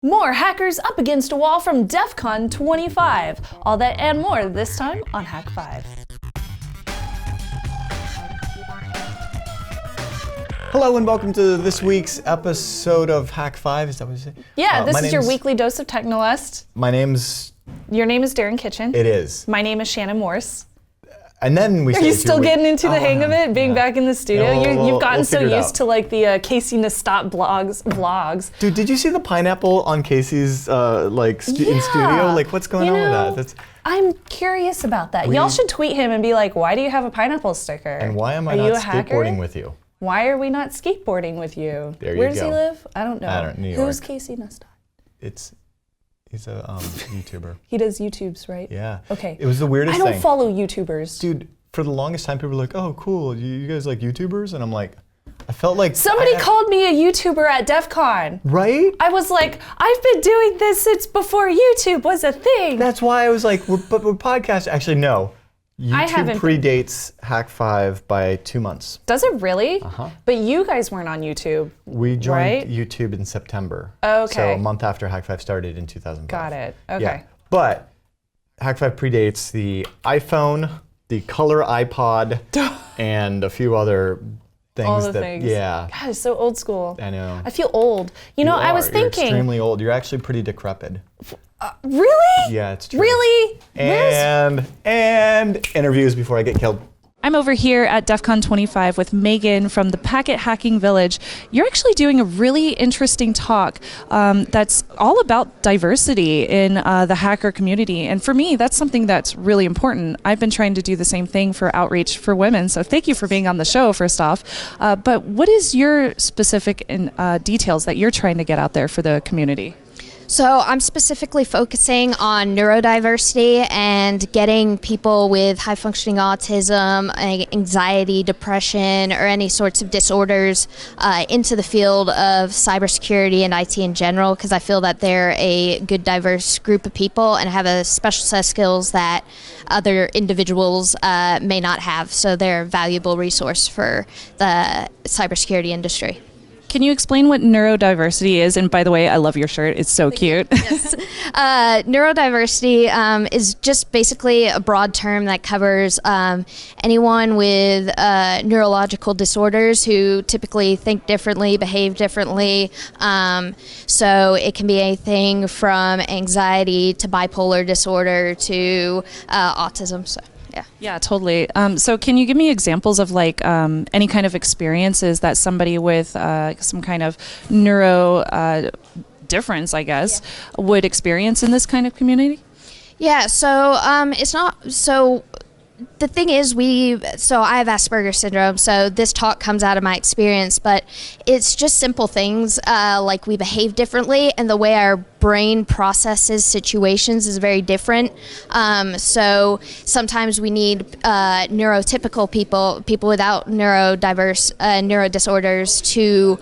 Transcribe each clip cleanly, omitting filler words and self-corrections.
More hackers up against a wall from DEF CON 25. All that and more this time on Hack 5. Hello and welcome to this week's episode of Hack 5. Is that what you say? Yeah, this is your weekly dose of Technolust. Your name is Darren Kitchen. It is. My name is Shannon Morse. And then we Are you still getting into the hang of it, being back in the studio? Yeah, You've gotten so figure it used out. to like the Casey Neistat vlogs. Dude, did you see the pineapple on Casey's in studio? Like, what's going on with that? I'm curious about that. Y'all should tweet him and be like, why do you have a pineapple sticker? And why am I Are not you a hacker? skateboarding with you? Why are we not skateboarding with you? There you Where does go. he live? I don't know. New Who's York. Casey Neistat? He's a YouTuber. He does YouTubes, right? Yeah. Okay. It was the weirdest I thing. don't follow YouTubers. Dude, for the longest time, people were like, oh, cool, you guys like YouTubers? And I'm like, I felt like... Somebody called me a YouTuber at DEF CON. Right? I was like, I've been doing this since before YouTube was a thing. That's why I was like, we're podcasts. Actually, no. I YouTube haven't- predates Hack 5 by 2 months. Does it really? Uh-huh. But you guys weren't on YouTube. We joined Right? YouTube in September. Okay. So a month after Hack 5 started in 2005. Got it. Okay. Yeah. But Hack 5 predates the iPhone, the color iPod, and a few other things. All the things. Yeah. God, it's so old school. I know. I feel old. You know, I was You're thinking. extremely old. You're actually pretty decrepit. Really? Yeah, it's true. Really? And interviews before I get killed. I'm over here at DEF CON 25 with Megan from the Packet Hacking Village. You're actually doing a really interesting talk that's all about diversity in the hacker community. And for me, that's something that's really important. I've been trying to do the same thing for outreach for women. So thank you for being on the show, first off. But what is your specific details that you're trying to get out there for the community? So I'm specifically focusing on neurodiversity and getting people with high functioning autism, anxiety, depression, or any sorts of disorders into the field of cybersecurity and IT in general, because I feel that they're a good diverse group of people and have a special set of skills that other individuals may not have. So they're a valuable resource for the cybersecurity industry. Can you explain what neurodiversity is? And by the way, I love your shirt. It's so cute. Yes. Neurodiversity is just basically a broad term that covers anyone with neurological disorders who typically think differently, behave differently. So it can be anything from anxiety to bipolar disorder to autism. So. Yeah. Yeah, totally. So can you give me examples of like any kind of experiences that somebody with some kind of neuro difference, I guess, would experience in this kind of community? Yeah, so it's not so. The thing is, I have Asperger's syndrome, so this talk comes out of my experience, but it's just simple things like we behave differently, and the way our brain processes situations is very different. So sometimes we need neurotypical people without neuro disorders to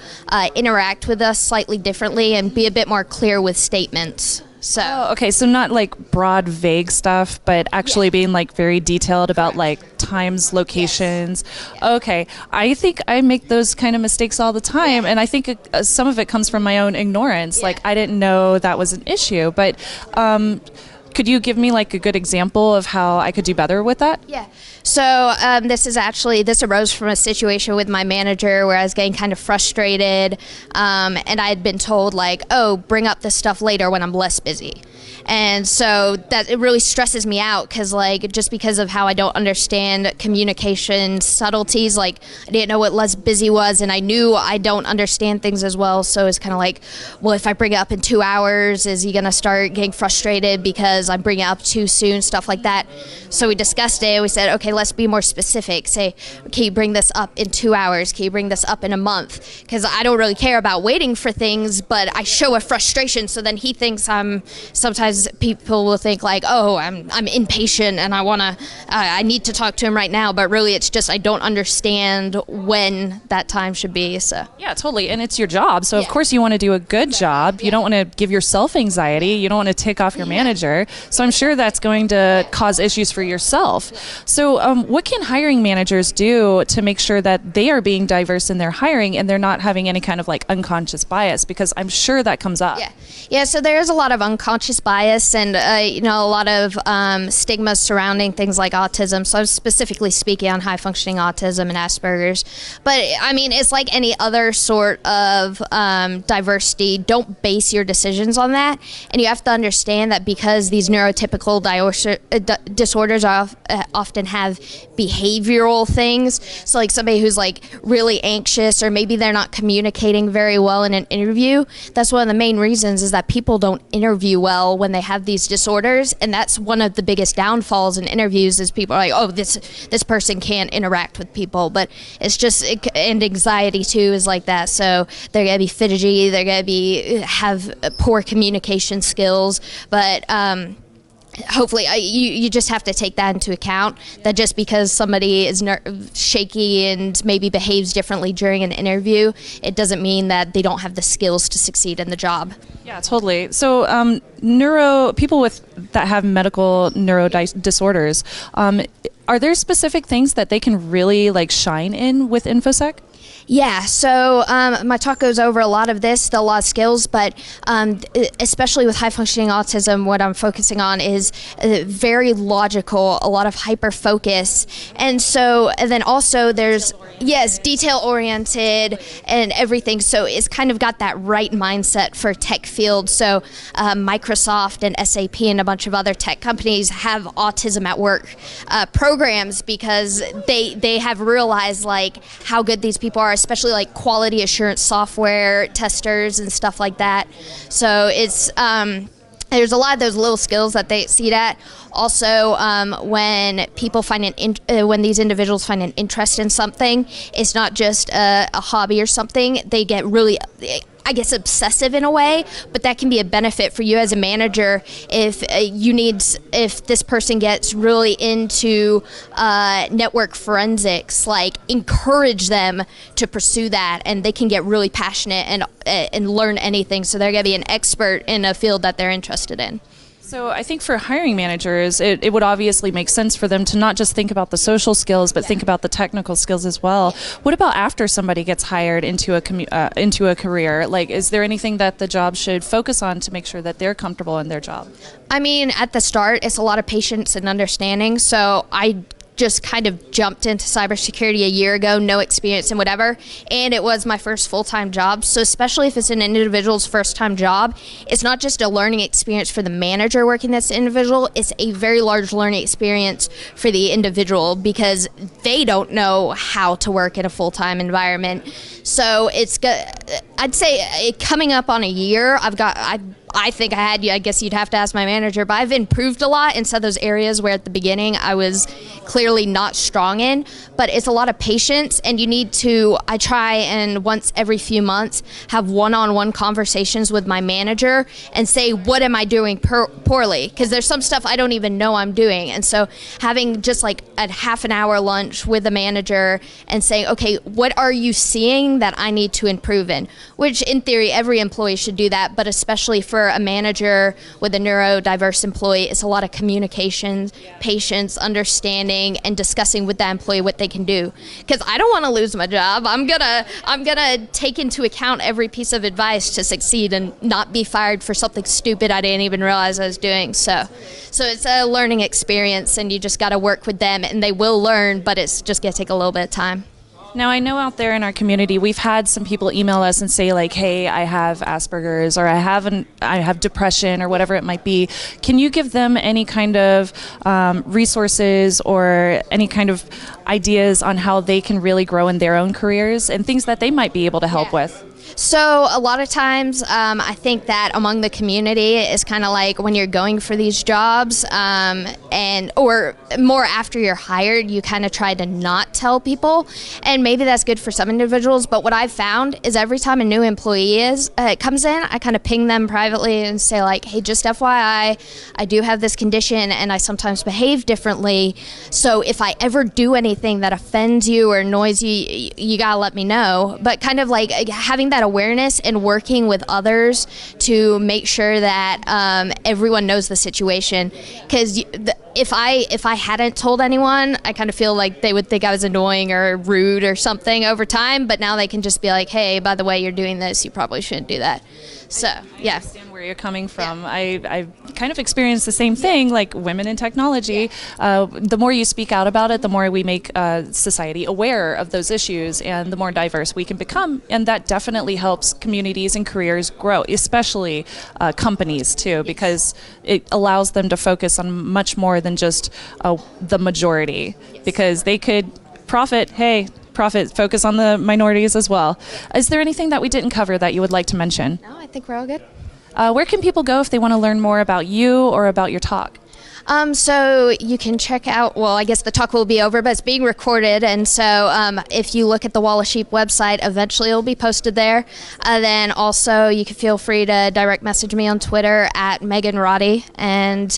interact with us slightly differently and be a bit more clear with statements. So. Oh, okay. So not like broad, vague stuff, but actually being like very detailed about like times, locations. Yes. Okay. I think I make those kind of mistakes all the time. And I think some of it comes from my own ignorance. Yeah. Like I didn't know that was an issue, but could you give me like a good example of how I could do better with that? Yeah. So this arose from a situation with my manager where I was getting kind of frustrated, and I had been told like, oh, bring up this stuff later when I'm less busy. And so that it really stresses me out just because of how I don't understand communication subtleties. Like I didn't know what less busy was, and I knew I don't understand things as well. So it's kind of like, well, if I bring it up in 2 hours, is he gonna start getting frustrated because I'm bringing it up too soon, stuff like that. So we discussed it. We said, okay, let's be more specific. Say, can you bring this up in 2 hours? Can you bring this up in a month? Because I don't really care about waiting for things, but I show a frustration. So then he thinks sometimes people will think like, oh, I'm impatient and I need to talk to him right now. But really it's just I don't understand when that time should be. So. Yeah, totally. And it's your job. So of course you want to do a good job. You don't want to give yourself anxiety. You don't want to tick off your manager. So I'm sure that's going to cause issues for yourself. So what can hiring managers do to make sure that they are being diverse in their hiring and they're not having any kind of like unconscious bias? Because I'm sure that comes up. Yeah. So there's a lot of unconscious bias and a lot of stigma surrounding things like autism. So I'm specifically speaking on high functioning autism and Asperger's. But I mean, it's like any other sort of diversity. Don't base your decisions on that. And you have to understand that because these neurotypical disorders often have behavioral things. So like somebody who's like really anxious, or maybe they're not communicating very well in an interview. That's one of the main reasons is that people don't interview well when they have these disorders. And that's one of the biggest downfalls in interviews is people are like, oh, this person can't interact with people. But it's just, and anxiety too is like that. So they're going to be fidgety, they're going to have poor communication skills. But hopefully you just have to take that into account, that just because somebody is shaky and maybe behaves differently during an interview, it doesn't mean that they don't have the skills to succeed in the job. Yeah, totally. So people that have medical disorders, are there specific things that they can really like shine in with InfoSec? Yeah, so my talk goes over a lot of this, a lot of skills, but especially with high-functioning autism, what I'm focusing on is very logical, a lot of hyper-focus. And then also there's, detail-oriented and everything. So it's kind of got that right mindset for tech field. So Microsoft and SAP and a bunch of other tech companies have autism at work programs because they have realized like how good these people are, especially like quality assurance software testers and stuff like that. So it's there's a lot of those little skills that they see that. Also, when people find when these individuals find an interest in something, it's not just a hobby or something. They get really, I guess, obsessive in a way, but that can be a benefit for you as a manager if if this person gets really into network forensics, like encourage them to pursue that, and they can get really passionate and learn anything. So they're going to be an expert in a field that they're interested in. So I think for hiring managers, it would obviously make sense for them to not just think about the social skills, but think about the technical skills as well. What about after somebody gets hired into a career? Like, is there anything that the job should focus on to make sure that they're comfortable in their job? I mean, at the start, it's a lot of patience and understanding. So I just kind of jumped into cybersecurity a year ago, no experience and whatever, and it was my first full-time job. So especially if it's an individual's first-time job, it's not just a learning experience for the manager working this individual, it's a very large learning experience for the individual because they don't know how to work in a full-time environment. So I'd say coming up on a year, I think I guess you'd have to ask my manager, but I've improved a lot in some of those areas where at the beginning I was clearly not strong in. But it's a lot of patience, and I try and once every few months have one-on-one conversations with my manager and say, what am I doing poorly? Because there's some stuff I don't even know I'm doing. And so having just like a half an hour lunch with the manager and saying, okay, what are you seeing that I need to improve in? Which in theory, every employee should do that, but especially for a manager with a neurodiverse employee, it's a lot of communication, patience, understanding, and discussing with that employee what they can do. Because I don't want to lose my job. I'm gonna take into account every piece of advice to succeed and not be fired for something stupid I didn't even realize I was doing. So it's a learning experience, and you just got to work with them, and they will learn, but it's just gonna take a little bit of time. Now, I know out there in our community, we've had some people email us and say like, hey, I have Asperger's, or I have depression, or whatever it might be. Can you give them any kind of resources or any kind of ideas on how they can really grow in their own careers and things that they might be able to help with? So a lot of times I think that among the community is kind of like when you're going for these jobs or more after you're hired, you kind of try to not tell people, and maybe that's good for some individuals, but what I've found is every time a new employee comes in, I kind of ping them privately and say like, hey, just FYI, I do have this condition and I sometimes behave differently, so if I ever do anything that offends you or annoys you, you gotta let me know. But kind of like having that that awareness and working with others to make sure that everyone knows the situation. Because if I hadn't told anyone, I kind of feel like they would think I was annoying or rude or something over time. But now they can just be like, hey, by the way, you're doing this, you probably shouldn't do that. So, yeah. I understand where you're coming from. I've kind of experienced the same thing, like women in technology. The more you speak out about it, the more we make society aware of those issues, and the more diverse we can become. And that definitely helps communities and careers grow, especially companies too, because it allows them to focus on much more than just the majority, because they could profit, focus on the minorities as well. Is there anything that we didn't cover that you would like to mention? No, I think we're all good. Where can people go if they want to learn more about you or about your talk? So you can check out, well, I guess the talk will be over, but it's being recorded. And so if you look at the Wall of Sheep website, eventually it'll be posted there. Then also you can feel free to direct message me on Twitter at Megan Roddy, and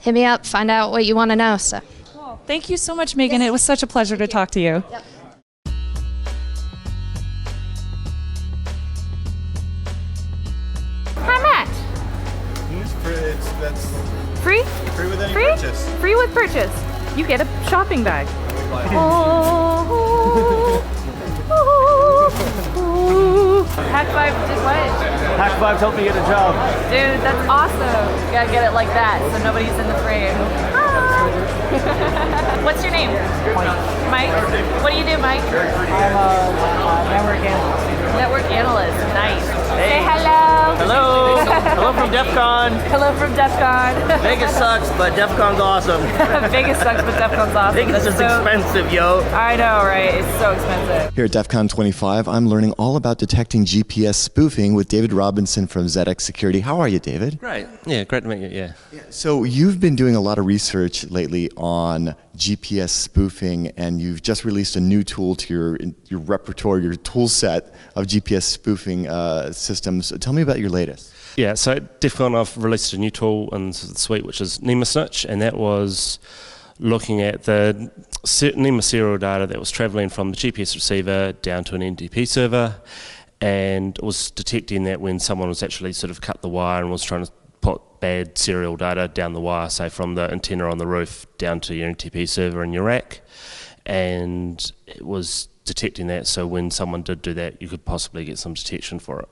hit me up, find out what you want to know. So. Thank you so much, Megan. It was such a pleasure to talk to you. Yep. Hi, Matt. That's Free? free with any Free? purchase. Free with purchase. You get a shopping bag. Oh. Hack 5 did what? Hack 5 helped me get a job. Dude, that's awesome. You gotta get it like that so nobody's in the frame. What's your name? Mike. What do you do, Mike? I'm a network analyst. Network analyst. Nice. Say hello. Hello. Hello from DEF CON. Hello from DEF CON. Vegas sucks, but DEF CON's awesome. Vegas sucks, but DEF CON's awesome. Vegas is expensive, yo. I know, right? It's so expensive. Here at DEF CON 25, I'm learning all about detecting GPS spoofing with David Robinson from ZX Security. How are you, David? Great. Yeah, great to meet you. Yeah. So you've been doing a lot of research lately on GPS spoofing, and you've just released a new tool to your repertoire, your tool set of GPS spoofing systems. Tell me about your latest. Yeah, so at DEF CON I've released a new tool in the suite which is NEMA Snitch, and that was looking at the NEMA serial data that was travelling from the GPS receiver down to an NTP server, and was detecting that when someone was actually sort of cut the wire and was trying to put bad serial data down the wire, say from the antenna on the roof down to your NTP server in your rack, and it was detecting that, so when someone did do that you could possibly get some detection for it.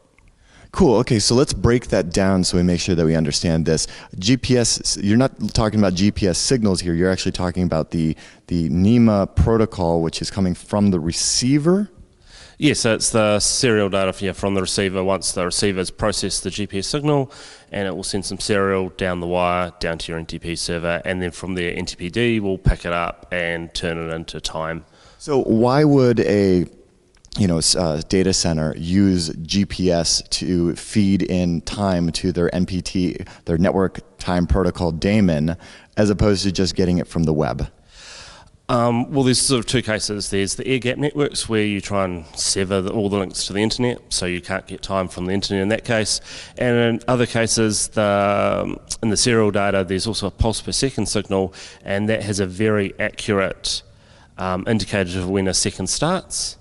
Cool. Okay, so let's break that down so we make sure that we understand this. GPS, you're not talking about GPS signals here, you're actually talking about the NEMA protocol, which is coming from the receiver? Yes, so it's the serial data from the receiver. Once the receiver's processed the GPS signal, and it will send some serial down the wire down to your NTP server, and then from there NTPD will pick it up and turn it into time. So why would a data center use GPS to feed in time to their NPT, their network time protocol daemon, as opposed to just getting it from the web? Well, there's sort of two cases. There's the air-gap networks where you try and sever all the links to the internet, so you can't get time from the internet in that case. And in other cases, in the serial data, there's also a pulse per second signal, and that has a very accurate indicator of when a second starts,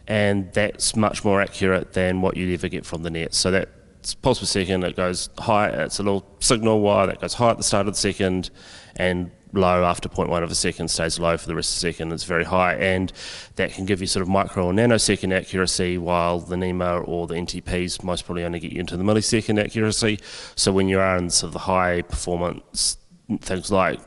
and that's much more accurate than what you'd ever get from the net. So that's pulse per second, it goes high, it's a little signal wire that goes high at the start of the second, and low after 0.1 of a second, stays low for the rest of the second. It's very high, and that can give you sort of micro or nanosecond accuracy, while the NEMA or the NTPs most probably only get you into the millisecond accuracy. So when you are in sort of the high performance things like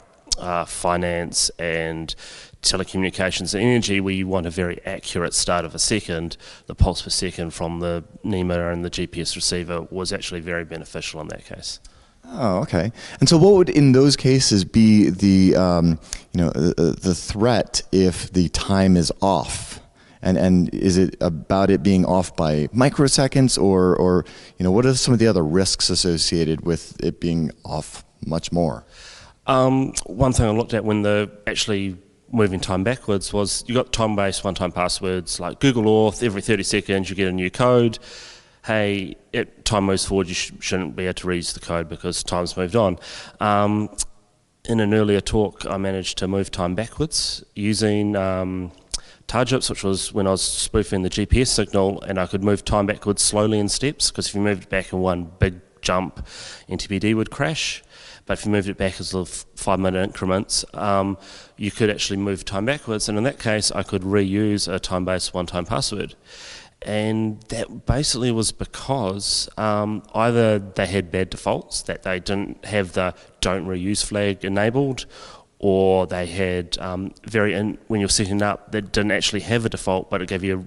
finance and telecommunications and energy, where you want a very accurate start of a second, the pulse per second from the NEMA and the GPS receiver was actually very beneficial in that case. Oh, okay. And so, what would in those cases be the the threat if the time is off? And is it about it being off by microseconds, or what are some of the other risks associated with it being off much more? One thing I looked at when they're actually moving time backwards was you got time-based one-time passwords like Google Auth. Every 30 seconds you get a new code. Hey, time moves forward, you shouldn't be able to reuse the code because time's moved on. In an earlier talk, I managed to move time backwards using Tarjips, which was when I was spoofing the GPS signal, and I could move time backwards slowly in steps, because if you moved it back in one big jump, NTPD would crash. But if you moved it back as little 5-minute increments, you could actually move time backwards, and in that case I could reuse a time-based one-time password. And that basically was because either they had bad defaults, that they didn't have the don't reuse flag enabled, or they had when you're setting it up, they didn't actually have a default, but it gave you a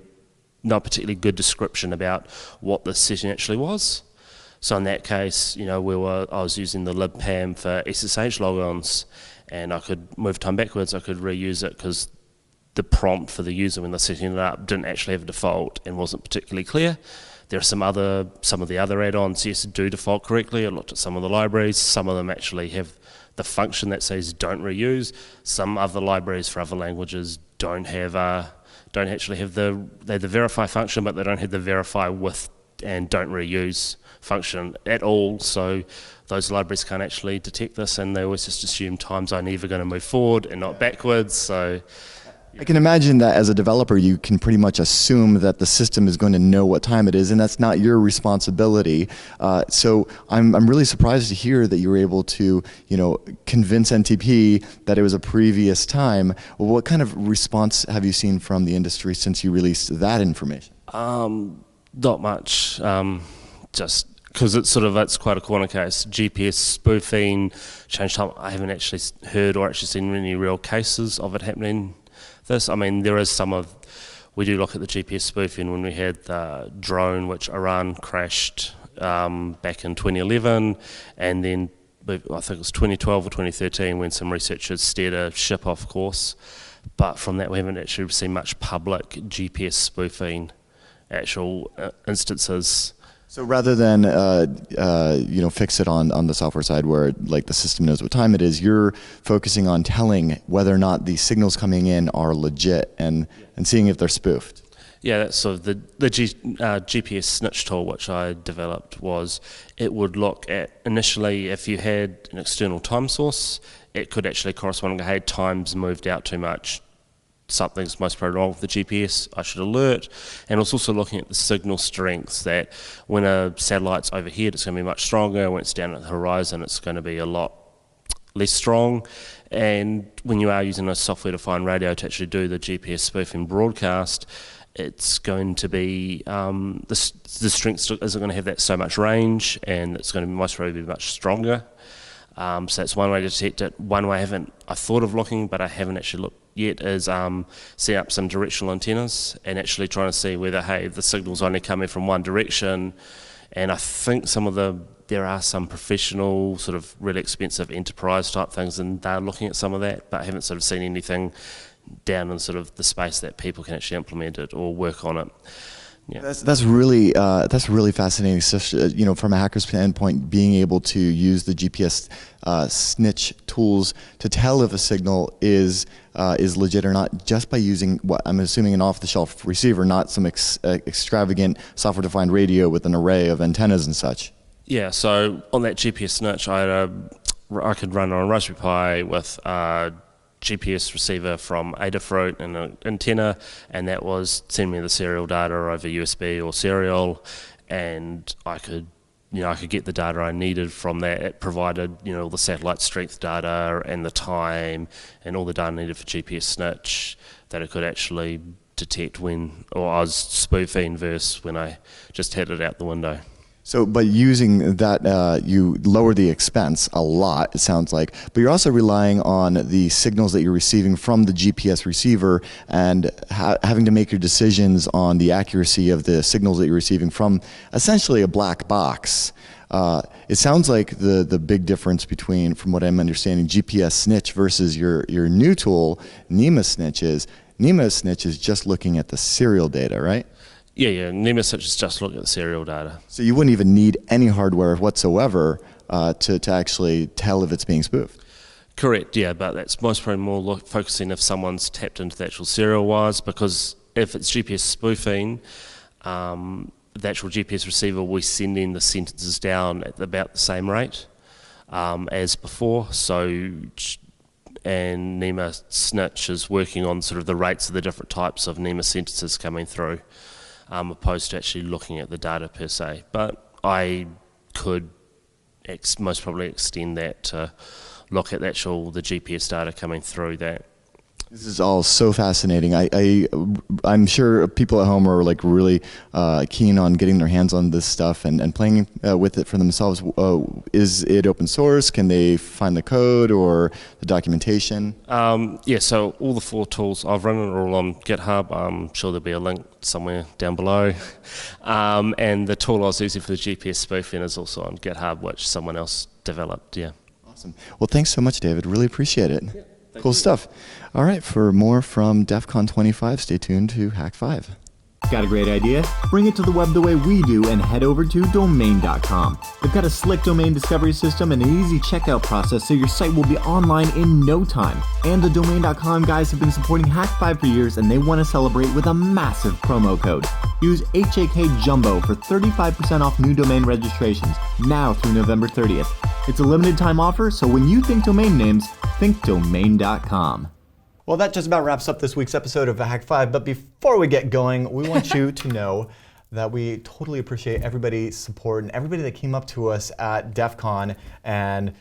not particularly good description about what the setting actually was. So in that case, I was using the libpam for SSH logons, and I could move time backwards. I could reuse it because the prompt for the user when they're setting it up didn't actually have a default and wasn't particularly clear. There are some of the other add-ons, yes, do default correctly. I looked at some of the libraries. Some of them actually have the function that says don't reuse. Some other libraries for other languages don't actually have the verify function, but they don't have the verify with and don't reuse function at all. So those libraries can't actually detect this, and they always just assume time's only ever going to move forward and not backwards. So I can imagine that as a developer, you can pretty much assume that the system is going to know what time it is, and that's not your responsibility. So I'm really surprised to hear that you were able to, convince NTP that it was a previous time. Well, what kind of response have you seen from the industry since you released that information? Not much. Just because it's quite a corner case. GPS spoofing, change time. I haven't actually heard or actually seen any real cases of it happening. There is we do look at the GPS spoofing when we had the drone which Iran crashed back in 2011, and then I think it was 2012 or 2013 when some researchers steered a ship off course. But from that we haven't actually seen much public GPS spoofing actual instances. So rather than fix it on the software side where the system knows what time it is, you're focusing on telling whether or not the signals coming in are legit and seeing if they're spoofed. Yeah, that's sort of the GPS snitch tool which I developed. It would look at initially if you had an external time source, it could actually correspond and go, hey, time's moved out too much. Something's most probably wrong with the GPS, I should alert. And it's also looking at the signal strengths, that when a satellite's overhead it's going to be much stronger, when it's down at the horizon it's going to be a lot less strong. And when you are using a software-defined radio to actually do the GPS spoofing broadcast, it's going to be, the strength isn't going to have that so much range, and it's going to most probably be much stronger. So that's one way to detect it. One way I thought of looking, but I haven't actually looked yet, is set up some directional antennas and actually trying to see whether, hey, the signal's only coming from one direction. And I think there are some professional, sort of really expensive enterprise type things, and they're looking at some of that, but I haven't sort of seen anything down in sort of the space that people can actually implement it or work on it. Yeah. That's really fascinating. So, from a hacker's standpoint, being able to use the GPS snitch tools to tell if a signal is legit or not, just by using what I'm assuming an off-the-shelf receiver, not some extravagant software-defined radio with an array of antennas and such. Yeah. So on that GPS snitch, I could run on a Raspberry Pi with GPS receiver from Adafruit and an antenna, and that was sending me the serial data over USB or serial, and I could get the data I needed from that. It provided all the satellite strength data and the time and all the data needed for GPS snitch that it could actually detect when I was spoofing versus when I just had it out the window. So, but using that, you lower the expense a lot, it sounds like, but you're also relying on the signals that you're receiving from the GPS receiver and having to make your decisions on the accuracy of the signals that you're receiving from essentially a black box. It sounds like the big difference between, from what I'm understanding, GPS snitch versus your new tool, NEMA snitch is just looking at the serial data, right? Yeah. NEMA snitch is just looking at the serial data. So you wouldn't even need any hardware whatsoever to actually tell if it's being spoofed. Correct, yeah, but that's most probably more focusing if someone's tapped into the actual serial wires, because if it's GPS spoofing, the actual GPS receiver will be sending the sentences down at about the same rate as before. So and Nima Snitch is working on sort of the rates of the different types of Nima sentences coming through, opposed to actually looking at the data per se. But I could most probably extend that to look at the GPS data coming through that. This is all so fascinating. I'm sure people at home are like really keen on getting their hands on this stuff and playing with it for themselves. Is it open source? Can they find the code or the documentation? Yeah, so all the 4 tools, I've run it all on GitHub. I'm sure there'll be a link somewhere down below. And the tool I was using for the GPS spoofing is also on GitHub, which someone else developed, yeah. Awesome. Well, thanks so much, David. Really appreciate it. Yeah. Cool stuff. All right, for more from DEF CON 25, stay tuned to Hack 5. Got a great idea? Bring it to the web the way we do and head over to domain.com. They've got a slick domain discovery system and an easy checkout process so your site will be online in no time. And the domain.com guys have been supporting Hack 5 for years and they want to celebrate with a massive promo code. Use HAK Jumbo for 35% off new domain registrations now through November 30th. It's a limited time offer, so when you think domain names, think domain.com. Well, that just about wraps up this week's episode of Hack 5, but before we get going, we want you to know that we totally appreciate everybody's support and everybody that came up to us at DEF CON and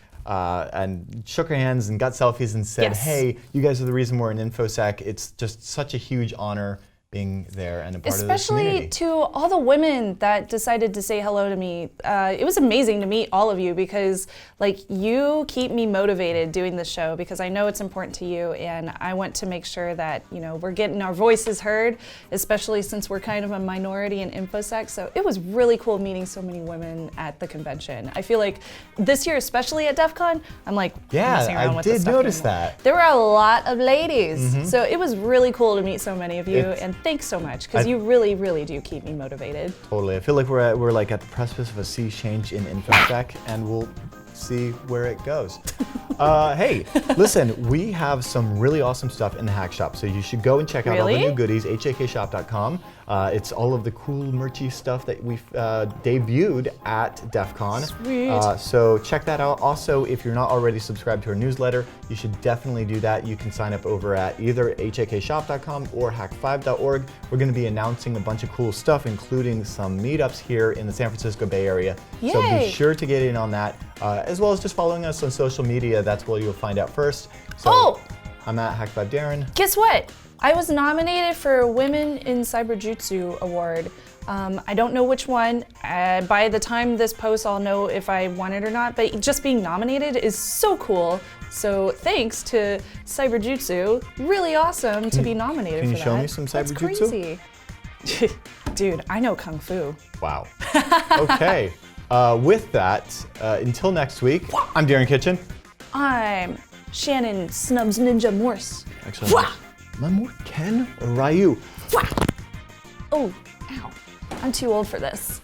shook our hands and got selfies and said, Yes. hey, you guys are the reason we're in InfoSec. It's just such a huge honor being there and a part of this Especially community. to all the women that decided to say hello to me. It was amazing to meet all of you because you keep me motivated doing this show because I know it's important to you and I want to make sure that we're getting our voices heard, especially since we're kind of a minority in InfoSec. So it was really cool meeting so many women at the convention. I feel like this year, especially at DEF CON, I'm like messing around I with this did stuff notice anymore. that. There were a lot of ladies. So it was really cool to meet so many of you and thanks so much because you really, really do keep me motivated. Totally. I feel like we're like at the precipice of a sea change in InfoSec, and we'll see where it goes. Hey, listen, we have some really awesome stuff in the Hack Shop, so you should go and check out all the new goodies, hakshop.com. It's all of the cool merchy stuff that we've debuted at DEF CON. Sweet. So check that out. Also, if you're not already subscribed to our newsletter, you should definitely do that. You can sign up over at either hakshop.com or hack5.org. We're going to be announcing a bunch of cool stuff, including some meetups here in the San Francisco Bay Area. So be Yay. sure to get in on that, as well as just following us on social media. That's where you'll find out first. So I'm at Hack5Darren. Guess what? I was nominated for Women in Cyberjutsu Award. I don't know which one. By the time this posts, I'll know if I won it or not, but just being nominated is so cool. So thanks to Cyberjutsu. Really awesome to be nominated for that. Can you show me some Cyberjutsu? That's crazy. Dude, I know Kung Fu. Wow. Okay. With that, until next week, I'm Darren Kitchen. I'm Shannon Snubs Ninja Morse. Actually, am I more Ken or Ryu? Oh, ow. I'm too old for this.